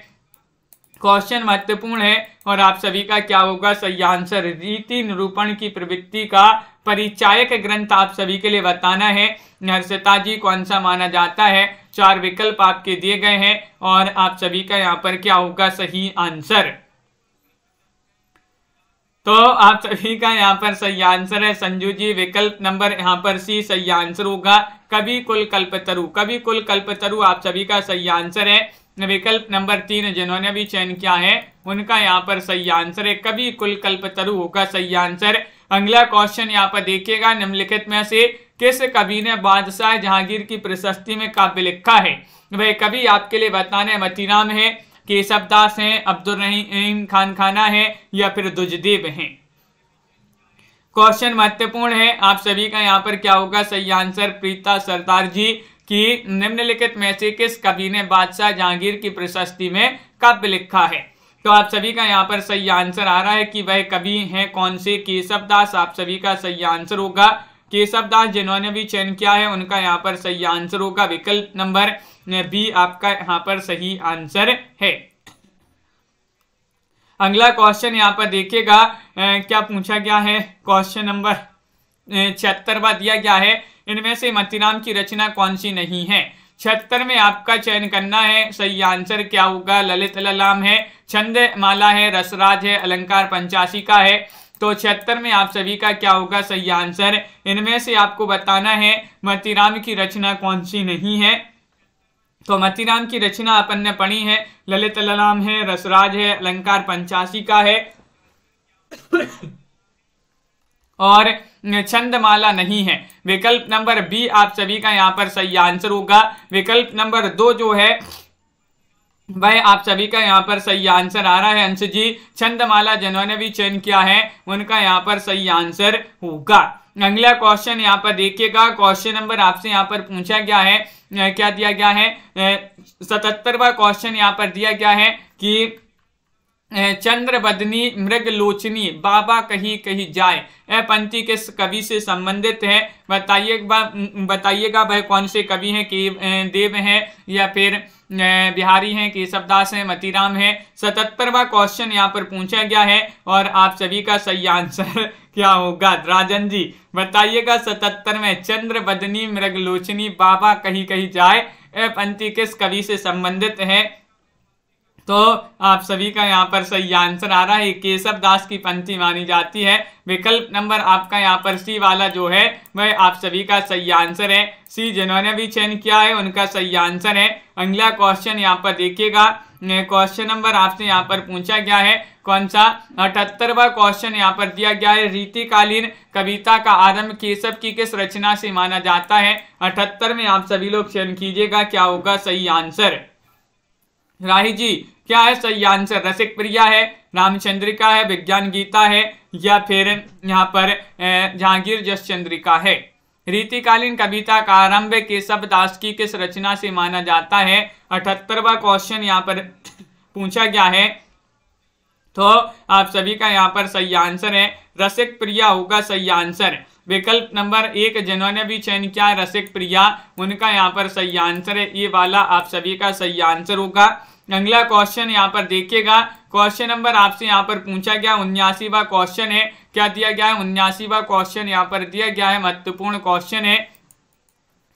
क्वेश्चन महत्वपूर्ण है और आप सभी का क्या होगा सही आंसर, रीति निरूपण की प्रवृत्ति का परिचायक ग्रंथ आप सभी के लिए बताना है। हर्षिता जी कौन सा माना जाता है। 4 विकल्प आपके दिए गए हैं और आप सभी का यहाँ पर क्या होगा सही आंसर। तो आप सभी का यहाँ पर सही आंसर है संजू जी, विकल्प नंबर यहाँ पर सी सही आंसर होगा। कवि कुल कल्पतरु, कवि कुल कल्पतरु आप सभी का सही आंसर है। विकल्प नंबर 3 जिन्होंने भी चयन किया है उनका यहाँ पर सही आंसर है, कवि कुल कल्पतरु होगा सही आंसर। अगला क्वेश्चन यहाँ पर देखिएगा, निम्नलिखित में से किस कवि ने बादशाह जहांगीर की प्रशस्ति में काव्य लिखा है। वह कवि आपके लिए बताने मतीराम है, केशवदास हैं, अब्दुल रहीम खान खाना है या फिर दुजदेव हैं। क्वेश्चन महत्वपूर्ण है, आप सभी का यहाँ पर क्या होगा सही आंसर। प्रीता सरदार जी की निम्नलिखित में से किस कवि ने बादशाह जहांगीर की प्रशस्ति में काव्य लिखा है। तो आप सभी का यहाँ पर सही आंसर आ रहा है कि वह कवि हैं कौन से, केशवदास आप सभी का सही आंसर होगा। केशवदास जिन्होंने भी चयन किया है उनका यहाँ पर सही आंसर होगा। विकल्प नंबर बी आपका यहाँ पर सही आंसर है। अगला क्वेश्चन यहाँ पर देखिएगा, क्या पूछा गया है, क्वेश्चन नंबर 76वां दिया गया है, इनमें से मतीराम की रचना कौन सी नहीं है। 76 में आपका चयन करना है, सही आंसर क्या होगा। ललित ललाम है, छंद माला है, रसराज है, अलंकार पंचाशिका है। तो 76 में आप सभी का क्या होगा सही आंसर। इनमें से आपको बताना है मतीराम की रचना कौन सी नहीं है। तो मतीराम की रचना अपन ने पढ़ी है, ललित ललाम है, रसराज है, अलंकार पंचाशिका है और छंदमाला नहीं है। विकल्प नंबर बी आप सभी का यहाँ पर सही आंसर होगा। विकल्प नंबर 2 जो है वह आप सभी का यहाँ पर सही आंसर आ रहा है। अंश जी, छंदमाला जिन्होंने भी चयन किया है उनका यहाँ पर सही आंसर होगा। अगला क्वेश्चन यहाँ पर देखिएगा, क्वेश्चन नंबर आपसे यहाँ पर पूछा गया है, क्या दिया गया है, 77वां क्वेश्चन यहाँ पर दिया गया है कि चंद्र बदनी मृग लोचनी बाबा कहीं कहीं जाए, यह पंक्ति किस कवि से संबंधित है। बताइएगा वह कौन से कवि हैं, कि देव हैं या फिर बिहारी हैं, केशवदास हैं, मतीराम हैं। 77वां क्वेश्चन यहाँ पर पूछा गया है और आप सभी का सही आंसर क्या होगा। राजन जी बताइएगा 77 में चंद्र बदनी मृग लोचनी बाबा कहीं कहीं जाए, यह पंक्ति किस कवि से संबंधित है। तो आप सभी का यहाँ पर सही आंसर आ रहा है, केशवदास की पंक्ति मानी जाती है। विकल्प नंबर आपका यहाँ पर सी वाला जो है वह आप सभी का सही आंसर है। सी जिन्होंने भी चयन किया है उनका सही आंसर है। अगला क्वेश्चन यहाँ पर देखिएगा, क्वेश्चन नंबर आपसे यहाँ पर पूछा गया है कौन सा, 78वां क्वेश्चन यहाँ पर दिया गया है, रीतिकालीन कविता का आरंभ केशव की किस रचना से माना जाता है। 78 में आप सभी लोग चयन कीजिएगा क्या होगा सही आंसर। राही जी क्या है सही आंसर, रसिक प्रिया है, रामचंद्रिका है, विज्ञान गीता है या फिर यहाँ पर जहांगीर जस चंद्रिका है। रीतिकालीन कविता का आरंभ केशव दास की किस रचना से माना जाता है। 78वां क्वेश्चन यहाँ पर पूछा गया है, तो आप सभी का यहाँ पर सही आंसर है रसिक प्रिया होगा सही आंसर। विकल्प नंबर 1 जिन्होंने भी चयन किया है रसिक प्रिया, उनका यहाँ पर सही आंसर है, ये वाला आप सभी का सही आंसर होगा। अगला क्वेश्चन यहाँ पर देखिएगा, क्वेश्चन नंबर आपसे यहाँ पर पूछा गया 79वां क्वेश्चन है। क्या दिया गया है? 79वां क्वेश्चन यहाँ पर दिया गया है, महत्वपूर्ण क्वेश्चन है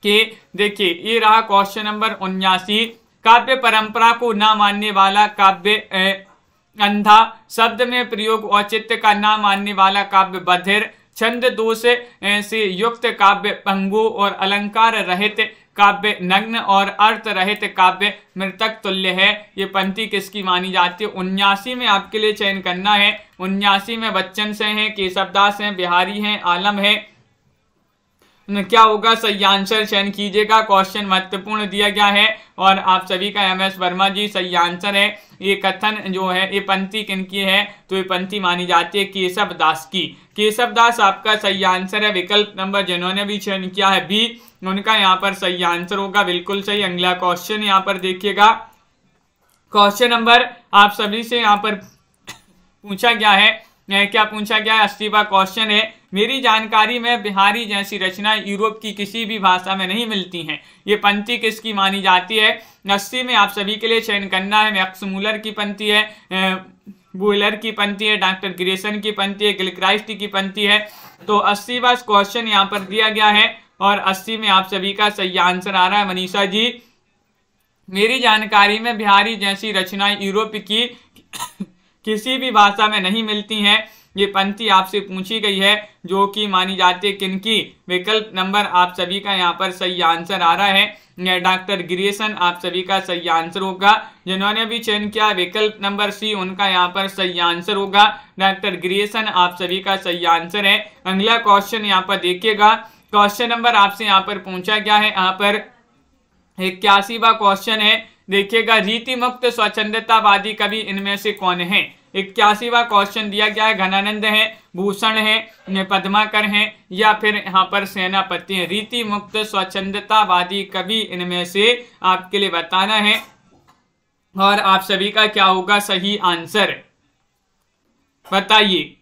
कि देखिए ये रहा क्वेश्चन नंबर 79। काव्य परंपरा को न मानने वाला काव्य अंधा, शब्द में प्रयोग औचित्य का न मानने वाला काव्य बधिर, छंद दोष से युक्त काव्य पंगु और अलंकार रहित काव्य नग्न और अर्थ रहित काव्य मृतक तुल्य है। ये पंक्ति किसकी मानी जाती है? 79 में आपके लिए चयन करना है। 79 में बच्चन से हैं, केशवदास हैं, बिहारी हैं, आलम है। क्या होगा? सही आंसर चयन कीजिएगा। क्वेश्चन महत्वपूर्ण दिया गया है और आप सभी का MS वर्मा जी सही आंसर है। ये कथन जो है, ये पंक्ति किनकी है? तो ये पंक्ति मानी जाती है केशवदास की। केशवदास आपका सही आंसर है। विकल्प नंबर जिन्होंने भी चयन किया है बी, उनका यहाँ पर सही आंसर होगा, बिल्कुल सही। अगला क्वेश्चन यहाँ पर देखिएगा, क्वेश्चन नंबर आप सभी से यहाँ पर पूछा गया है, क्या पूछा गया है? 80वां क्वेश्चन है। मेरी जानकारी में बिहारी जैसी रचनाएं यूरोप की किसी भी भाषा में नहीं मिलती हैं। ये पंक्ति किसकी मानी जाती है? 80 में आप सभी के लिए चयन करना है। मैक्स मूलर की पंक्ति है, बुलर की पंक्ति है, डॉक्टर ग्रेसन की पंक्ति है, गिलक्राइस्ट की पंक्ति है। तो 80वां क्वेश्चन यहाँ पर दिया गया है और 80 में आप सभी का सही आंसर आ रहा है। मनीषा जी, मेरी जानकारी में बिहारी जैसी रचनाएं यूरोप की किसी भी भाषा में नहीं मिलती हैं। ये पंक्ति आपसे पूछी गई है, जो कि मानी जाती है किनकी? विकल्प नंबर आप सभी का यहाँ पर सही आंसर आ रहा है, डॉक्टर ग्रेसन आप सभी का सही आंसर होगा। जिन्होंने भी चयन किया विकल्प नंबर सी, उनका यहाँ पर सही आंसर होगा, डॉक्टर ग्रेसन आप सभी का सही आंसर है। अगला क्वेश्चन यहाँ पर देखिएगा, क्वेश्चन नंबर आपसे यहाँ पर पूछा गया है, यहाँ पर 81वां क्वेश्चन है। देखिएगा, रीति मुक्त स्वच्छंदतावादी कवि इनमें से कौन है? 81वां क्वेश्चन दिया गया है। घनानंद है, भूषण है, पद्माकर हैं या फिर यहाँ पर सेनापति हैं। रीति मुक्त स्वच्छंदतावादी कवि इनमें से आपके लिए बताना है और आप सभी का क्या होगा सही आंसर, बताइए।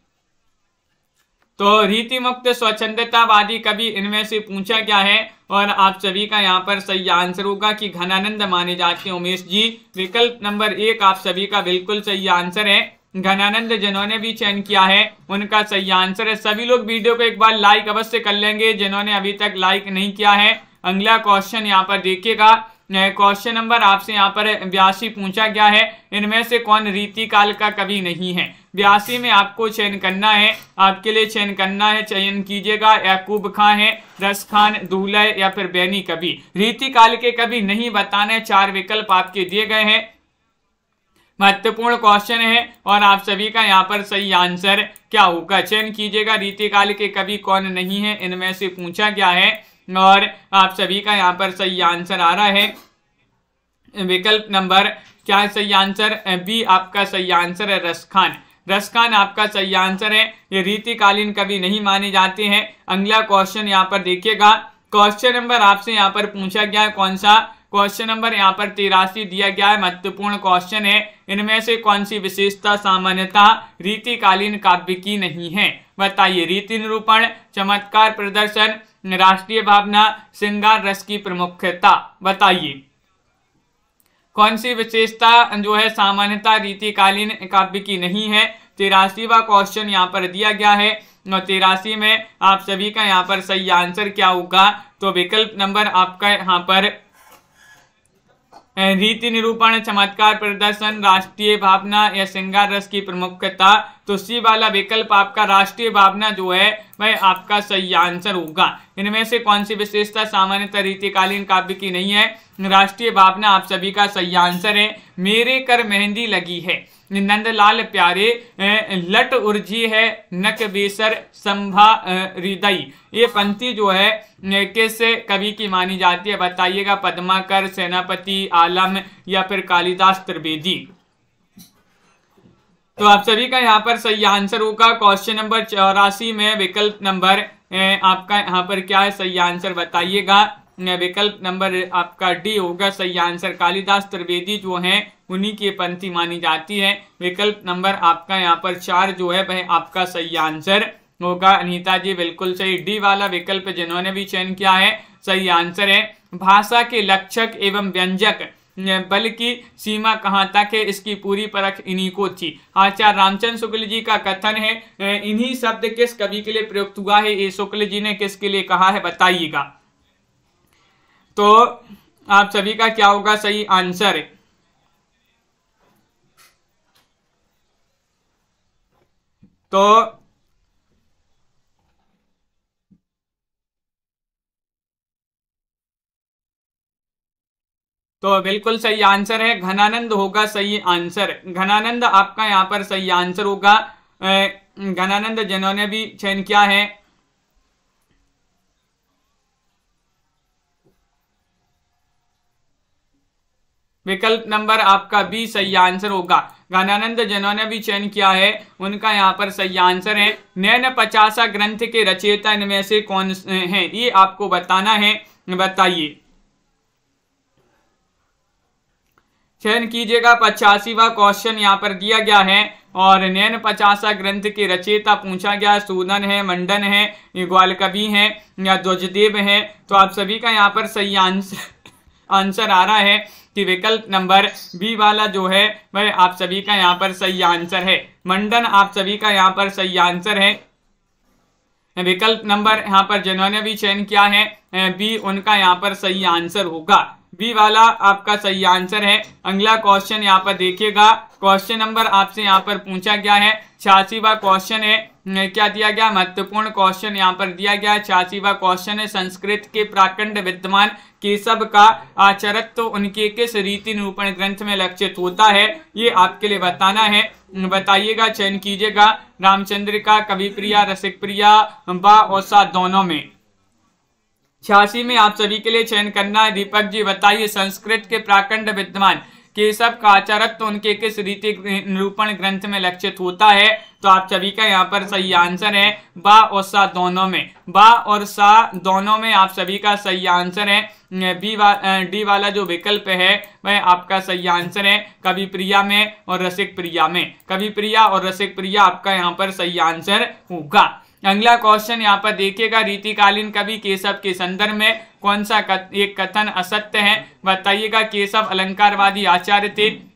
तो रीति मुक्त स्वच्छंदतावादी कवि इनमें से पूछा गया है और आप सभी का यहाँ पर सही आंसर होगा कि घनानंद माने जाते हैं उमेश जी। विकल्प नंबर 1 आप सभी का बिल्कुल सही आंसर है। घनानंद जिन्होंने भी चयन किया है उनका सही आंसर है। सभी लोग वीडियो को एक बार लाइक अवश्य कर लेंगे जिन्होंने अभी तक लाइक नहीं किया है। अगला क्वेश्चन यहाँ पर देखिएगा, क्वेश्चन नंबर आपसे यहाँ पर 82 पूछा गया है। इनमें से कौन रीति काल का कवि नहीं है? 82 में आपको चयन करना है, आपके लिए चयन करना है, चयन कीजिएगा। याकूब खां है, रस खान, दूल्हे या फिर बैनी कवि। रीति काल के कवि नहीं बताने, 4 विकल्प आपके दिए गए हैं। महत्वपूर्ण क्वेश्चन है और आप सभी का यहाँ पर सही आंसर क्या होगा, चयन कीजिएगा। रीति काल के कवि कौन नहीं है इनमें से पूछा गया है और आप सभी का यहाँ पर सही आंसर आ रहा है। विकल्प नंबर क्या सही आंसर? बी आपका सही आंसर है, रस खान। रस खान आपका सही आंसर है। ये रीतिकालीन कवि नहीं माने जाते हैं। अगला क्वेश्चन यहाँ पर देखिएगा, क्वेश्चन नंबर आपसे यहाँ पर पूछा गया है कौन सा? क्वेश्चन नंबर यहाँ पर 83 दिया गया है। महत्वपूर्ण क्वेश्चन है, इनमें से कौन सी विशेषता सामान्यता रीतिकालीन काव्य की नहीं है, बताइए। रीति निरूपण, चमत्कार प्रदर्शन, राष्ट्रीय भावना, श्रृंगार रस की प्रमुखता, बताइए कौन सी विशेषता जो है सामान्यता रीतिकालीन काव्य की नहीं है। 83वां क्वेश्चन यहाँ पर दिया गया है और 83 में आप सभी का यहाँ पर सही आंसर क्या होगा? तो विकल्प नंबर आपका यहाँ पर रीति निरूपण, चमत्कार प्रदर्शन, राष्ट्रीय भावना या श्रृंगार रस की प्रमुखता। तो सी वाला विकल्प आपका राष्ट्रीय भावना जो है वह आपका सही आंसर होगा। इनमें से कौन सी विशेषता सामान्यतः रीतिकालीन काव्य की नहीं है? राष्ट्रीय भावना आप सभी का सही आंसर है। मेरे कर मेहंदी लगी है, नंदलाल प्यारे, लट उर्जी है, नक बेसर संभा हृदय। ये पंक्ति जो है किस कवि की मानी जाती है, बताइएगा। पद्माकर, सेनापति, आलम या फिर कालिदास त्रिवेदी। तो आप सभी का यहाँ पर सही आंसर होगा। क्वेश्चन नंबर 84 में विकल्प नंबर आपका यहाँ पर क्या है सही आंसर, बताइएगा। विकल्प नंबर आपका डी होगा सही आंसर। कालिदास त्रिवेदी जो हैं उन्हीं की पंक्ति मानी जाती है। विकल्प नंबर आपका यहाँ पर 4 जो है वह आपका सही आंसर होगा। अनीता जी बिल्कुल सही, डी वाला विकल्प जिन्होंने भी चयन किया है सही आंसर है। भाषा के लक्षक एवं व्यंजक बल की सीमा कहाँ तक है, इसकी पूरी परख इन्हीं को थी। आचार्य रामचंद्र शुक्ल जी का कथन है, इन्हीं शब्द किस कवि के लिए प्रयुक्त हुआ है, ये शुक्ल जी ने किसके लिए कहा है बताइएगा। तो आप सभी का क्या होगा सही आंसर। तो बिल्कुल सही आंसर है घनानंद होगा सही आंसर। घनानंद आपका यहाँ पर सही आंसर होगा। घनानंद जिन्होंने भी चयन किया है विकल्प नंबर आपका बी सही आंसर होगा। घनानंद जिन्होंने भी चयन किया है उनका यहाँ पर सही आंसर है। नैन 50 ग्रंथ के रचयिता इनमें से कौन हैं, ये आपको बताना है, बताइए। चयन कीजिएगा। 85वां क्वेश्चन यहाँ पर दिया गया है और नैन 50 ग्रंथ के रचयिता पूछा गया। सूदन है, मंडन है, ग्वाल कवि है या ध्वजदेव है। तो आप सभी का यहाँ पर सही आंसर आ रहा है कि विकल्प नंबर बी वाला जो है वह आप सभी का यहाँ पर सही आंसर है। मंडन आप सभी का यहाँ पर सही आंसर है। विकल्प नंबर यहाँ पर जिन्होंने भी चयन किया है बी, उनका यहाँ पर सही आंसर होगा। बी वाला आपका सही आंसर है। अगला क्वेश्चन यहाँ पर देखिएगा। क्वेश्चन नंबर आपसे यहाँ पर पूछा गया है 86वां क्वेश्चन है। क्या दिया गया, महत्वपूर्ण क्वेश्चन यहाँ पर दिया गया। 86वां क्वेश्चन है, संस्कृत के प्राकंड विद्वान केशव का आचरित तो उनके किस रीति निरूपण ग्रंथ में लक्षित होता है, ये आपके लिए बताना है, बताइएगा। चयन कीजिएगा। रामचंद्रिका, कवि प्रिया, रसिक प्रिया, बा और सा दोनों में। 86 में आप सभी के लिए चयन करना है। दीपक जी बताइए, संस्कृत के प्राकंड विद्वान केशव का आचरित तो उनके किस रीति निरूपण ग्रंथ में लक्षित होता है। तो आप सभी का यहाँ पर सही आंसर है बा और सा दोनों में। बा और सा दोनों में आप सभी का सही आंसर है। डी वाला जो विकल्प है वह आपका सही आंसर है, कवि प्रिया में और रसिक प्रिया में। कवि प्रिया और रसिक प्रिया आपका यहाँ पर सही आंसर होगा। अगला क्वेश्चन यहाँ पर देखिएगा। रीतिकालीन कवि केशव के संदर्भ में कौन सा एक कथन असत्य है, बताइएगा। केशव अलंकारवादी आचार्य थे।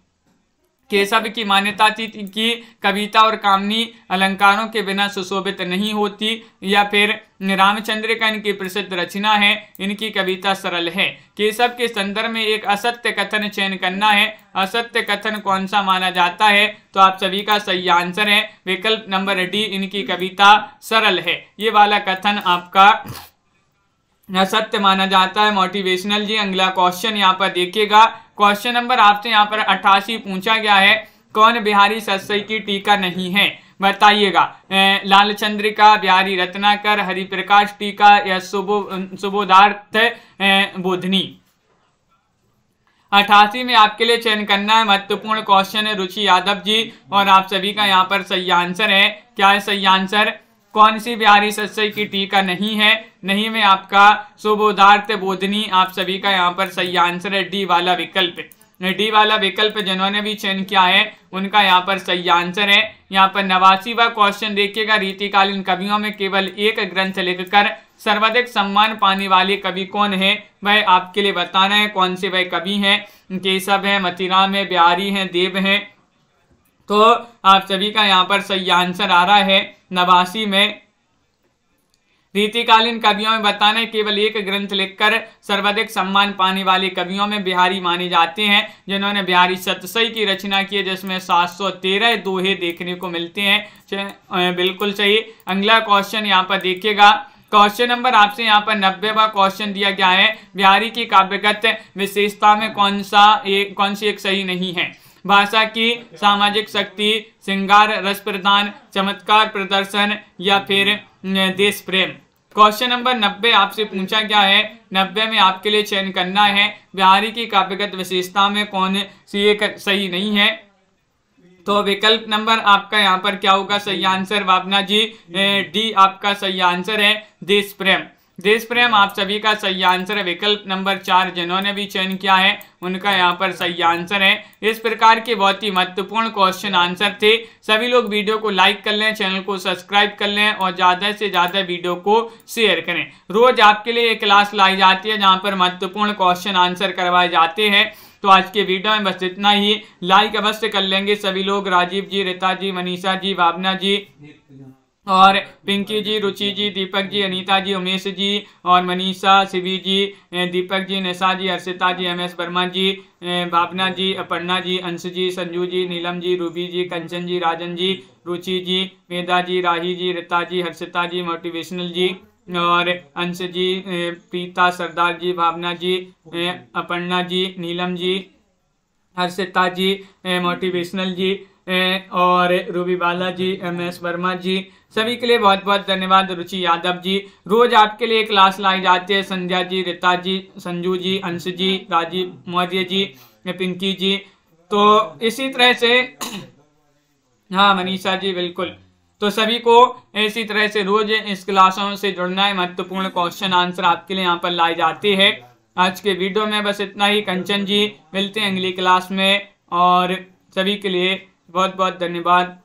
केशव की मान्यता थी कि कविता और कामनी अलंकारों के बिना सुशोभित नहीं होती, या फिर रामचंद्र का इनकी प्रसिद्ध रचना है, इनकी कविता सरल है। केशव के संदर्भ में एक असत्य कथन चयन करना है। असत्य कथन कौन सा माना जाता है, तो आप सभी का सही आंसर है विकल्प नंबर डी, इनकी कविता सरल है। ये वाला कथन आपका असत्य माना जाता है। मोटिवेशनल जी अगला क्वेश्चन यहाँ पर देखिएगा। क्वेश्चन नंबर आपसे यहाँ पर 88 पूछा गया है, कौन बिहारी सतसई की टीका नहीं है, बताइएगा। लाल चंद्रिका, बिहारी रत्नाकर, हरिप्रकाश टीका या सुबोधार्थ बोधनी। 88 में आपके लिए चयन करना है। महत्वपूर्ण क्वेश्चन है। रुचि यादव जी और आप सभी का यहाँ पर सही आंसर है। क्या है सही आंसर, कौन सी बिहारी सतसई की टीका नहीं है, नहीं में आपका सुबोधार्थ बोधनी आप सभी का यहाँ पर सही आंसर है। डी वाला विकल्प, डी वाला विकल्प जिन्होंने भी चयन किया है उनका यहाँ पर सही आंसर है। यहाँ पर 89वां क्वेश्चन देखिएगा। रीतिकालीन कवियों में केवल एक ग्रंथ लिखकर सर्वाधिक सम्मान पाने वाले कवि कौन है, वह आपके लिए बताना है। कौन से वह कवि हैं, केशव है, मतीराम है, बिहारी है, देव है। तो आप सभी का यहाँ पर सही आंसर आ रहा है 89 में। रीतिकालीन कवियों में बताना है केवल एक ग्रंथ लिखकर सर्वाधिक सम्मान पाने वाले कवियों में बिहारी माने जाते हैं, जिन्होंने बिहारी सतसई की रचना की है, जिसमें 713 दोहे देखने को मिलते हैं। बिल्कुल सही। अगला क्वेश्चन यहाँ पर देखिएगा। क्वेश्चन नंबर आपसे यहाँ पर 90वां क्वेश्चन दिया गया है। बिहारी की काव्यगत विशेषता में कौन सी एक सही नहीं है। भाषा की सामाजिक शक्ति, श्रृंगार, रस प्रदान, चमत्कार प्रदर्शन या फिर देश प्रेम। क्वेश्चन नंबर 90 आपसे पूछा गया है। 90 में आपके लिए चयन करना है बिहारी की काव्यगत विशेषता में कौन सी एक सही नहीं है। तो विकल्प नंबर आपका यहाँ पर क्या होगा सही आंसर, भावना जी डी आपका सही आंसर है, देश प्रेम। देश प्रेम आप सभी का सही आंसर है। विकल्प नंबर 4 जिन्होंने भी चयन किया है उनका यहाँ पर सही आंसर है। इस प्रकार के बहुत ही महत्वपूर्ण क्वेश्चन आंसर थे। सभी लोग वीडियो को लाइक कर लें, चैनल को सब्सक्राइब कर लें और ज़्यादा से ज़्यादा वीडियो को शेयर करें। रोज आपके लिए एक क्लास लाई जाती है जहाँ पर महत्वपूर्ण क्वेश्चन आंसर करवाए जाते हैं। तो आज के वीडियो में बस इतना ही। लाइक अवश्य कर लेंगे सभी लोग। राजीव जी, रीता जी, मनीषा जी, भावना जी और पिंकी जी, रुचि जी, दीपक जी, अनीता जी, उमेश जी और मनीषा, शिवी जी, दीपक जी, निशा जी, हर्षिता जी, MS वर्मा जी, भावना जी, अपर्णा जी, अंश जी, संजू जी, नीलम जी, रूबी जी, कंचन जी, राजन जी, रुचि जी, मेधा जी, राही जी, रीता जी, हर्षिता जी, मोटिवेशनल जी और अंश जी, प्रीता, सरदार जी, भावना जी, अपर्णा जी, नीलम जी, हर्षिता जी, मोटिवेशनल जी और रूबी बाला जी, MS वर्मा जी, सभी के लिए बहुत बहुत धन्यवाद। रुचि यादव जी, रोज आपके लिए क्लास लाई जाती है। संध्या जी, रीता जी, संजू जी, अंश जी, राजीव मौर्य जी, पिंकी जी, तो इसी तरह से हाँ मनीषा जी, बिल्कुल। तो सभी को इसी तरह से रोज इस क्लासों से जुड़ना है। महत्वपूर्ण क्वेश्चन आंसर आपके लिए यहाँ पर लाई जाती है। आज के वीडियो में बस इतना ही। कंचन जी, मिलते हैं अगली क्लास में और सभी के लिए बहुत बहुत धन्यवाद।